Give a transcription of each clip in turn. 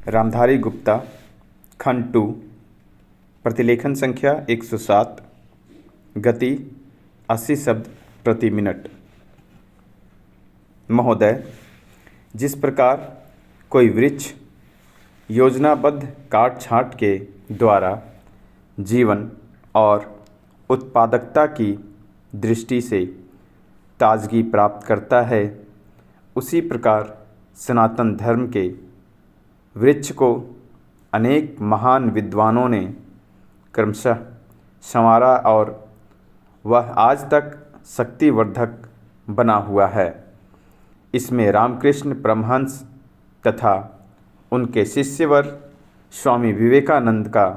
रामधारी गुप्ता, खंड 2, प्रतिलेखन संख्या 107, गति 80 शब्द प्रति मिनट। महोदय, जिस प्रकार कोई वृक्ष योजनाबद्ध काट छांट के द्वारा जीवन और उत्पादकता की दृष्टि से ताजगी प्राप्त करता है, उसी प्रकार सनातन धर्म के वृक्ष को अनेक महान विद्वानों ने क्रमशः संवारा और वह आज तक शक्तिवर्धक बना हुआ है। इसमें रामकृष्ण परमहंस तथा उनके शिष्यवर स्वामी विवेकानंद का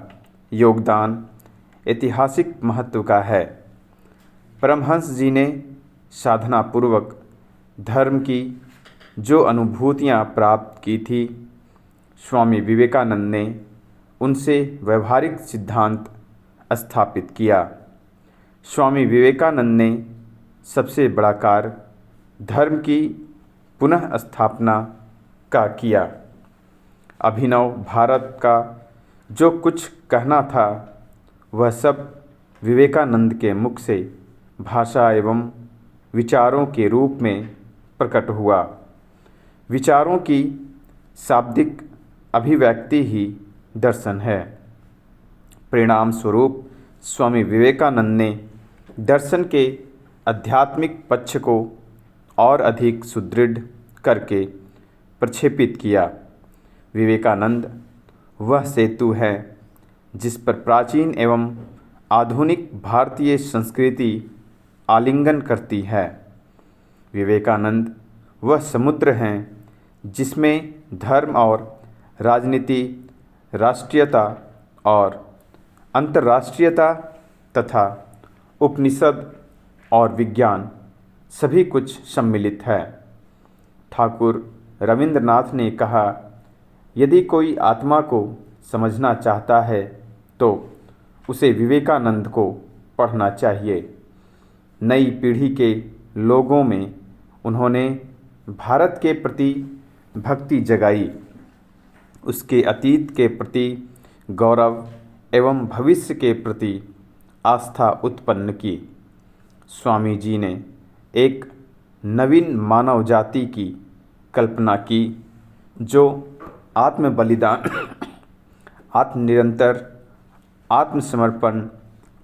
योगदान ऐतिहासिक महत्व का है। परमहंस जी ने साधनापूर्वक धर्म की जो अनुभूतियाँ प्राप्त की थी, स्वामी विवेकानंद ने उनसे व्यवहारिक सिद्धांत स्थापित किया। स्वामी विवेकानंद ने सबसे बड़ा कार्य धर्म की पुनः स्थापना का किया। अभिनव भारत का जो कुछ कहना था, वह सब विवेकानंद के मुख से भाषा एवं विचारों के रूप में प्रकट हुआ। विचारों की शाब्दिक अभिव्यक्ति ही दर्शन है। परिणाम स्वरूप स्वामी विवेकानंद ने दर्शन के आध्यात्मिक पक्ष को और अधिक सुदृढ़ करके प्रक्षेपित किया। विवेकानंद वह सेतु है जिस पर प्राचीन एवं आधुनिक भारतीय संस्कृति आलिंगन करती है। विवेकानंद वह समुद्र हैं जिसमें धर्म और राजनीति, राष्ट्रीयता और अंतर्राष्ट्रीयता तथा उपनिषद और विज्ञान सभी कुछ सम्मिलित है। ठाकुर रविंद्रनाथ ने कहा, यदि कोई आत्मा को समझना चाहता है तो उसे विवेकानंद को पढ़ना चाहिए। नई पीढ़ी के लोगों में उन्होंने भारत के प्रति भक्ति जगाई, उसके अतीत के प्रति गौरव एवं भविष्य के प्रति आस्था उत्पन्न की। स्वामी जी ने एक नवीन मानव जाति की कल्पना की जो आत्म बलिदान, आत्मनिरंतर, आत्मसमर्पण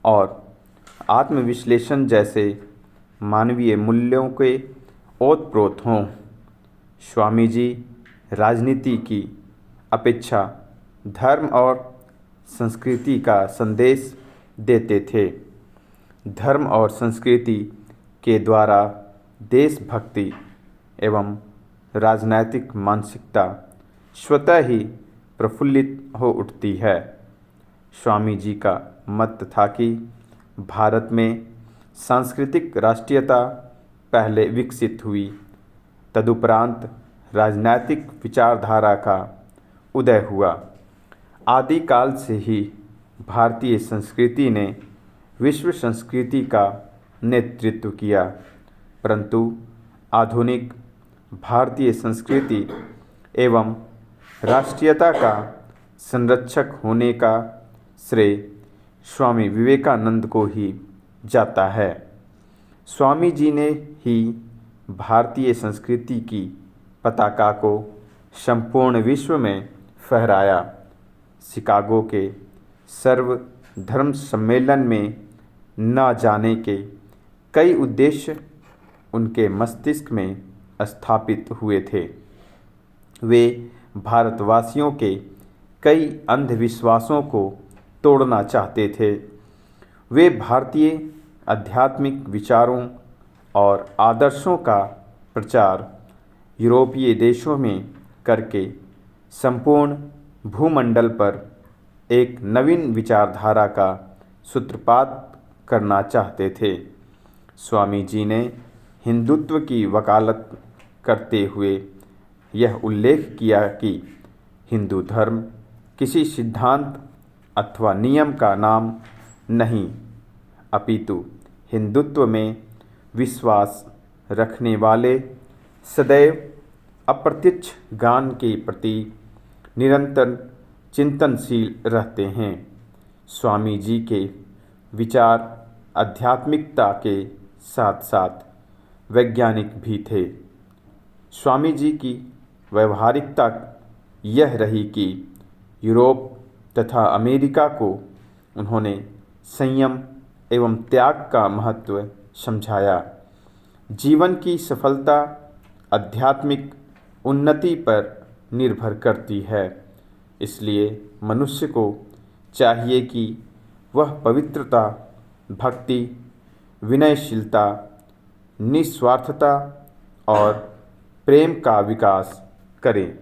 और आत्मविश्लेषण जैसे मानवीय मूल्यों के ओतप्रोत हों। स्वामी जी राजनीति की अपेक्षा धर्म और संस्कृति का संदेश देते थे। धर्म और संस्कृति के द्वारा देशभक्ति एवं राजनैतिक मानसिकता स्वतः ही प्रफुल्लित हो उठती है। स्वामी जी का मत था कि भारत में सांस्कृतिक राष्ट्रीयता पहले विकसित हुई, तदुपरांत राजनैतिक विचारधारा का उदय हुआ। आदिकाल से ही भारतीय संस्कृति ने विश्व संस्कृति का नेतृत्व किया, परंतु आधुनिक भारतीय संस्कृति एवं राष्ट्रीयता का संरक्षक होने का श्रेय स्वामी विवेकानंद को ही जाता है। स्वामी जी ने ही भारतीय संस्कृति की पताका को संपूर्ण विश्व में फहराया। शिकागो के सर्व धर्म सम्मेलन में न जाने के कई उद्देश्य उनके मस्तिष्क में स्थापित हुए थे। वे भारतवासियों के कई अंधविश्वासों को तोड़ना चाहते थे। वे भारतीय आध्यात्मिक विचारों और आदर्शों का प्रचार यूरोपीय देशों में करके संपूर्ण भूमंडल पर एक नवीन विचारधारा का सूत्रपात करना चाहते थे। स्वामी जी ने हिंदुत्व की वकालत करते हुए यह उल्लेख किया कि हिंदू धर्म किसी सिद्धांत अथवा नियम का नाम नहीं, अपितु हिंदुत्व में विश्वास रखने वाले सदैव अप्रत्यक्ष ज्ञान के प्रति निरंतर चिंतनशील रहते हैं। स्वामी जी के विचार आध्यात्मिकता के साथ साथ वैज्ञानिक भी थे। स्वामी जी की व्यवहारिकता यह रही कि यूरोप तथा अमेरिका को उन्होंने संयम एवं त्याग का महत्व समझाया। जीवन की सफलता आध्यात्मिक उन्नति पर निर्भर करती है, इसलिए मनुष्य को चाहिए कि वह पवित्रता, भक्ति, विनयशीलता, निस्वार्थता और प्रेम का विकास करें।